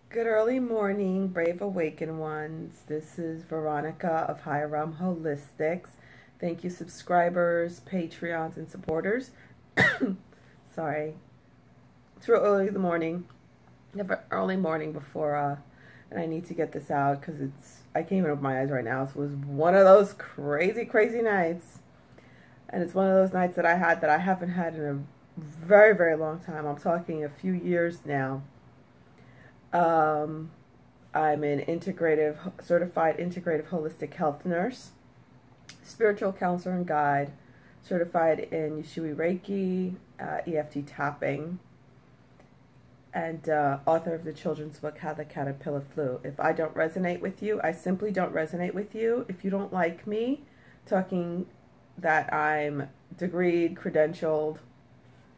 Good early morning, brave awakened ones. This is Veronica of Higher Realm Holistics. Thank you, subscribers, Patreons, and supporters. Sorry, it's real early in the morning. Early morning before, and I need to get this out because I can't even open my eyes right now. So it was one of those crazy, crazy nights, and it's one of those nights that I haven't had in a very, very long time. I'm talking a few years now. I'm an certified integrative holistic health nurse, spiritual counselor and guide, certified in Ushui Reiki, EFT tapping, and author of the children's book, How the Caterpillar Flew. If I don't resonate with you, I simply don't resonate with you. If you don't like me talking that I'm degreed, credentialed,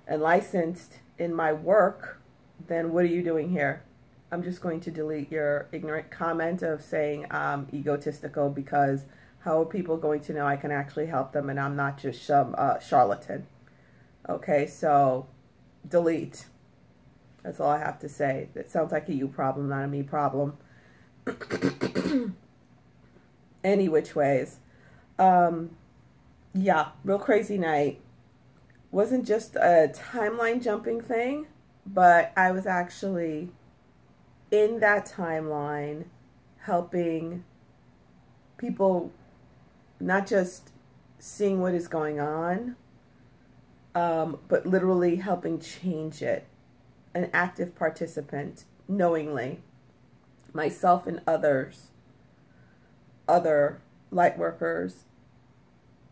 and licensed in my work, then what are you doing here? I'm just going to delete your ignorant comment of saying I'm egotistical, because how are people going to know I can actually help them and I'm not just some charlatan? Okay, so delete. That's all I have to say. That sounds like a you problem, not a me problem. Any which ways. Yeah, real crazy night. Wasn't just a timeline jumping thing, but I was actually in that timeline helping people, not just seeing what is going on, but literally helping change it. An active participant, knowingly. Myself and others, other light workers,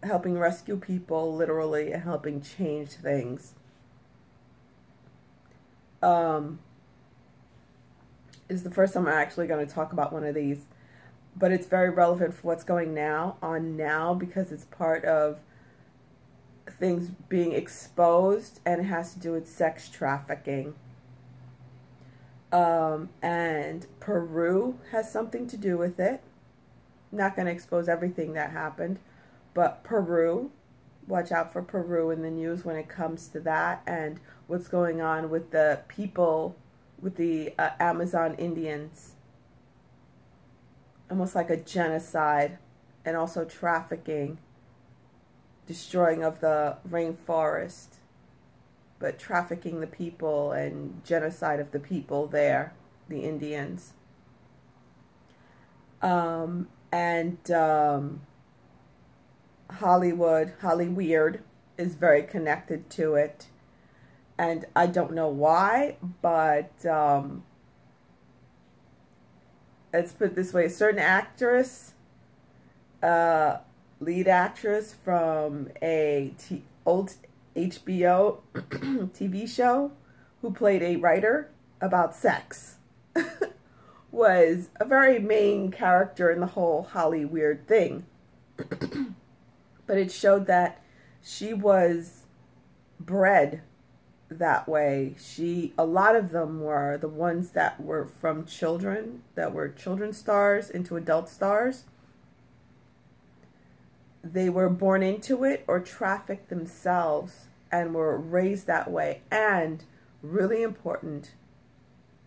helping rescue people, literally, and helping change things. Is the first time I'm actually going to talk about one of these, but it's very relevant for what's going on now, because it's part of things being exposed, and it has to do with sex trafficking. And Peru has something to do with it. I'm not going to expose everything that happened, but Peru, watch out for Peru in the news when it comes to that, and what's going on with the people, with the Amazon Indians. Almost like a genocide, and also trafficking, destroying of the rainforest, but trafficking the people and genocide of the people there, the Indians. Hollyweird is very connected to it. And I don't know why, but let's put it this way. A certain actress, lead actress from a old HBO TV show, who played a writer about sex, was a very main character in the whole Hollyweird thing. But it showed that she was bred that way. A lot of them were the ones that were from children, that were children stars into adult stars. They were born into it or trafficked themselves and were raised that way. And really important,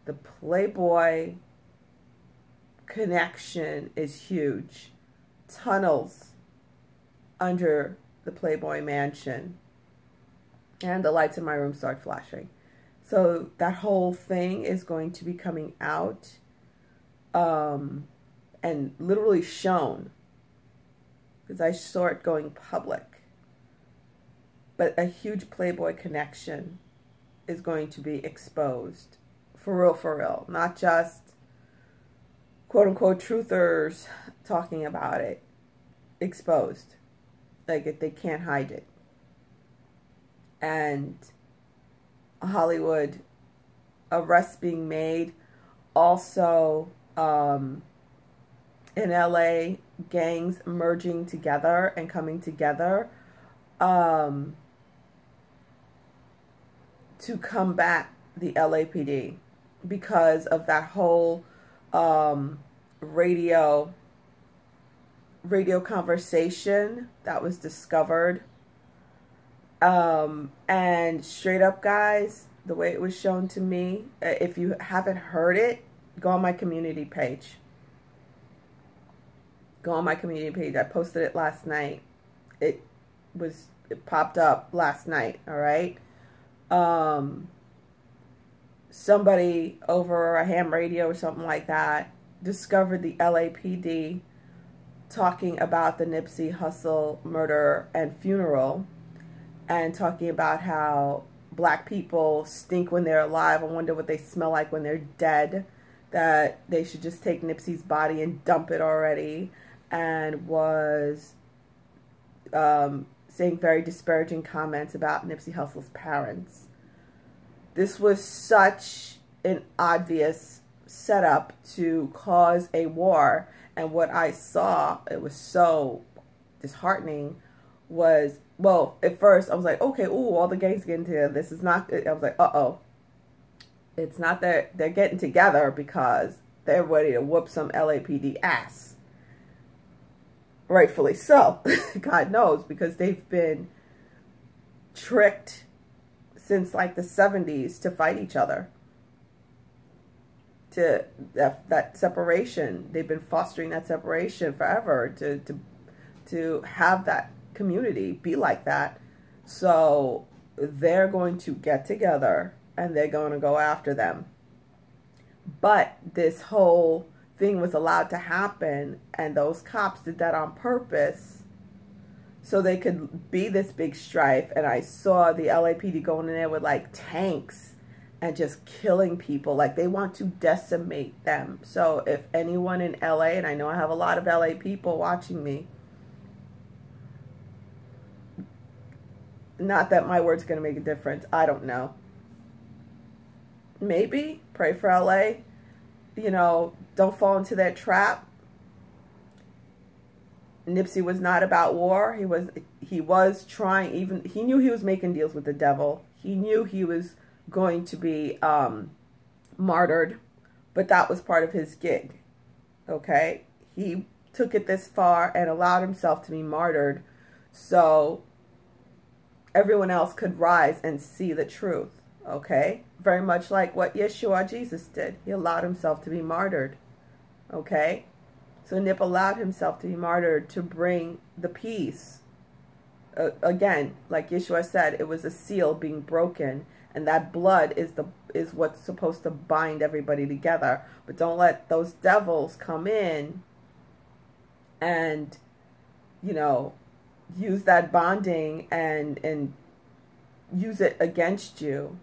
the Playboy connection is huge. Tunnels under the Playboy mansion. And the lights in my room start flashing. So that whole thing is going to be coming out and literally shown, because I saw it going public. But a huge Playboy connection is going to be exposed. For real. Not just quote-unquote truthers talking about it. Exposed. Like, they can't hide it. And Hollywood arrests being made. Also, in LA, gangs merging together and coming together to combat the LAPD, because of that whole radio conversation that was discovered. And straight up, guys, the way it was shown to me, if you haven't heard it, Go on my community page. Go on my community page. I posted it last night. It popped up last night, all right? Somebody over a ham radio or something like that discovered the LAPD talking about the Nipsey Hussle murder and funeral, and talking about how black people stink when they're alive. I wonder what they smell like when they're dead, that they should just take Nipsey's body and dump it already, and was saying very disparaging comments about Nipsey Hussle's parents. This was such an obvious setup to cause a war. And what I saw, it was so disheartening, was, well, at first I was like, okay, ooh, all the gangs getting together. This is not, I was like, uh-oh. It's not that they're getting together because they're ready to whoop some LAPD ass. Rightfully so. God knows, because they've been tricked since like the 70s to fight each other. To that separation. They've been fostering that separation forever to have that community be like that. So they're going to get together and they're going to go after them. But this whole thing was allowed to happen, and those cops did that on purpose so they could be this big strife. And I saw the LAPD going in there with like tanks and just killing people. Like, they want to decimate them. So if anyone in LA, and I know I have a lot of LA people watching me, not that my word's going to make a difference, I don't know. Maybe pray for LA. You know, don't fall into that trap. Nipsey was not about war. He was trying, even, he knew he was making deals with the devil. He knew he was going to be martyred, but that was part of his gig. Okay? He took it this far and allowed himself to be martyred so everyone else could rise and see the truth. Okay? Very much like what Yeshua, Jesus, did. He allowed himself to be martyred. Okay? So Nip allowed himself to be martyred to bring the peace. Again, like Yeshua said, it was a seal being broken, and that blood is what's supposed to bind everybody together. But don't let those devils come in and, you know, use that bonding and use it against you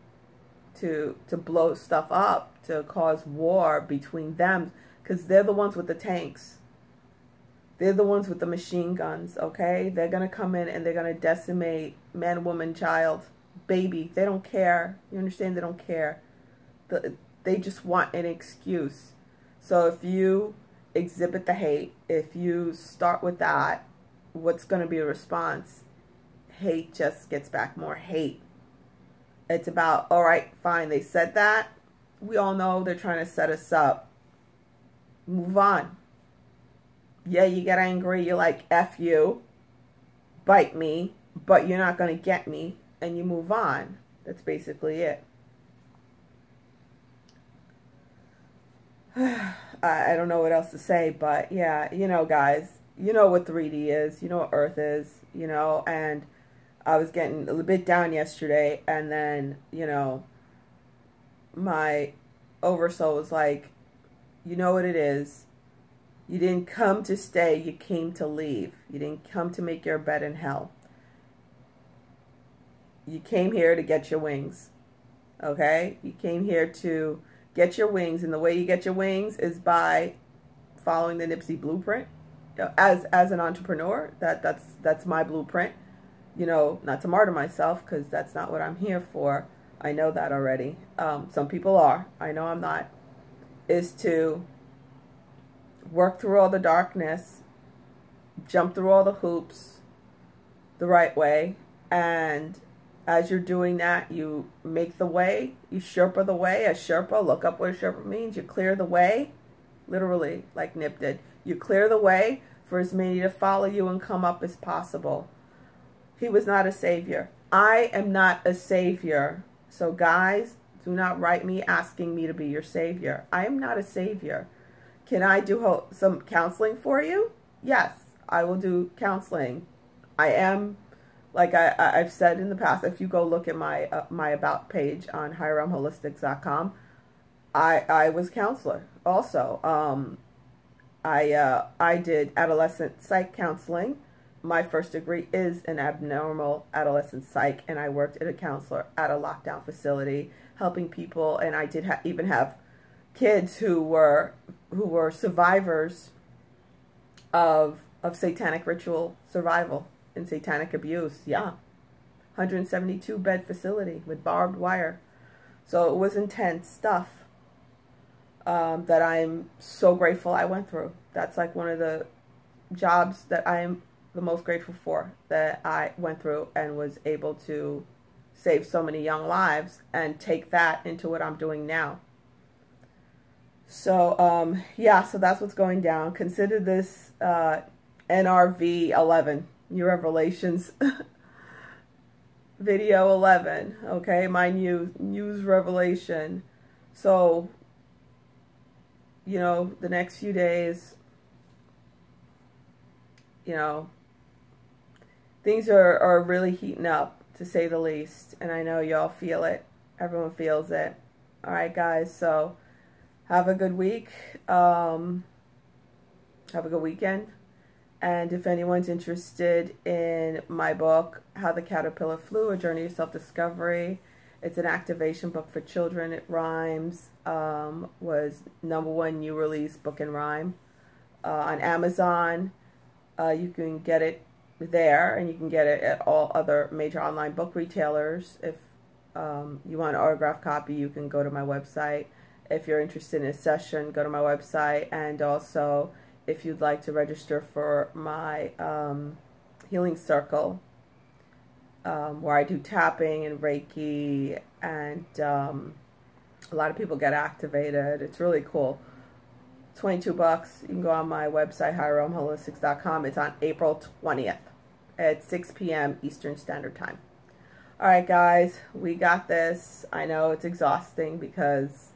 to blow stuff up, to cause war between them, because they're the ones with the tanks. They're the ones with the machine guns, okay? They're going to come in and they're going to decimate man, woman, child, baby. They don't care. You understand? They don't care. They just want an excuse. So if you exhibit the hate, if you start with that, what's going to be a response? Hate just gets back more hate. It's about, all right, fine, they said that. We all know they're trying to set us up. Move on. Yeah, you get angry. You're like, F you. Bite me. But you're not going to get me. And you move on. That's basically it. I don't know what else to say. But yeah, you know, guys. You know what 3D is. You know what Earth is. You know, and I was getting a little bit down yesterday. And then, you know, my oversoul was like, you know what it is. You didn't come to stay, you came to leave. You didn't come to make your bed in hell. You came here to get your wings. Okay? You came here to get your wings, and the way you get your wings is by following the Nipsey blueprint. As an entrepreneur, that's my blueprint. You know, not to martyr myself, because that's not what I'm here for. I know that already. Some people are. I know I'm not. Is to work through all the darkness, jump through all the hoops the right way, and as you're doing that, you make the way, you Sherpa the way. A Sherpa, look up what a Sherpa means. You clear the way, literally, like Nip did. You clear the way for as many to follow you and come up as possible. He was not a savior. I am not a savior. So guys, Do not write me asking me to be your savior. I am not a savior. Can I do some counseling for you? Yes, I will do counseling. I am, like I've said in the past, if you go look at my my about page on highrealmholistics.com, I was a counselor also. I did adolescent psych counseling. My first degree is in abnormal adolescent psych, and I worked as a counselor at a lockdown facility, helping people. And I did even have kids who were survivors of satanic ritual survival and satanic abuse. Yeah, 172 bed facility with barbed wire. So it was intense stuff that I'm so grateful I went through. That's like one of the jobs that I am the most grateful for, that I went through and was able to save so many young lives and take that into what I'm doing now. So, yeah, so that's what's going down. Consider this NRV 11, New Revelations video 11, okay? My news revelation. So, you know, the next few days, you know, things are really heating up, to say the least. And I know y'all feel it. Everyone feels it. All right, guys. So have a good week. Have a good weekend. And if anyone's interested in my book, How the Caterpillar Flew, A Journey to Self-Discovery, it's an activation book for children. It rhymes. Was #1 new release book and rhyme on Amazon. You can get it there, and you can get it at all other major online book retailers. If you want an autographed copy, you can go to my website. If you're interested in a session, go to my website. And also, if you'd like to register for my healing circle, where I do tapping and Reiki, and a lot of people get activated. It's really cool. $22. You can go on my website, highrealmholistics.com. It's on April 20th at 6 p.m. Eastern Standard Time. All right, guys, we got this. I know it's exhausting because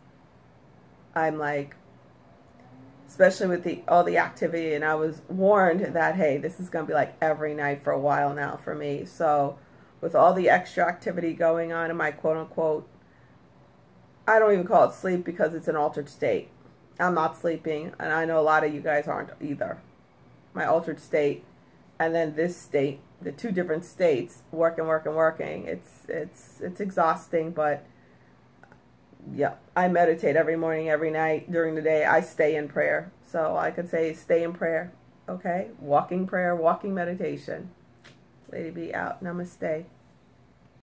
I'm like, especially with all the activity, and I was warned that, hey, this is going to be like every night for a while now for me. So with all the extra activity going on in my quote-unquote, I don't even call it sleep because it's an altered state. I'm not sleeping, and I know a lot of you guys aren't either. My altered state, and then this state, the two different states, working. It's exhausting, but yeah, I meditate every morning, every night, during the day. I stay in prayer. So I could say stay in prayer, okay? Walking prayer, walking meditation. Lady B out. Namaste.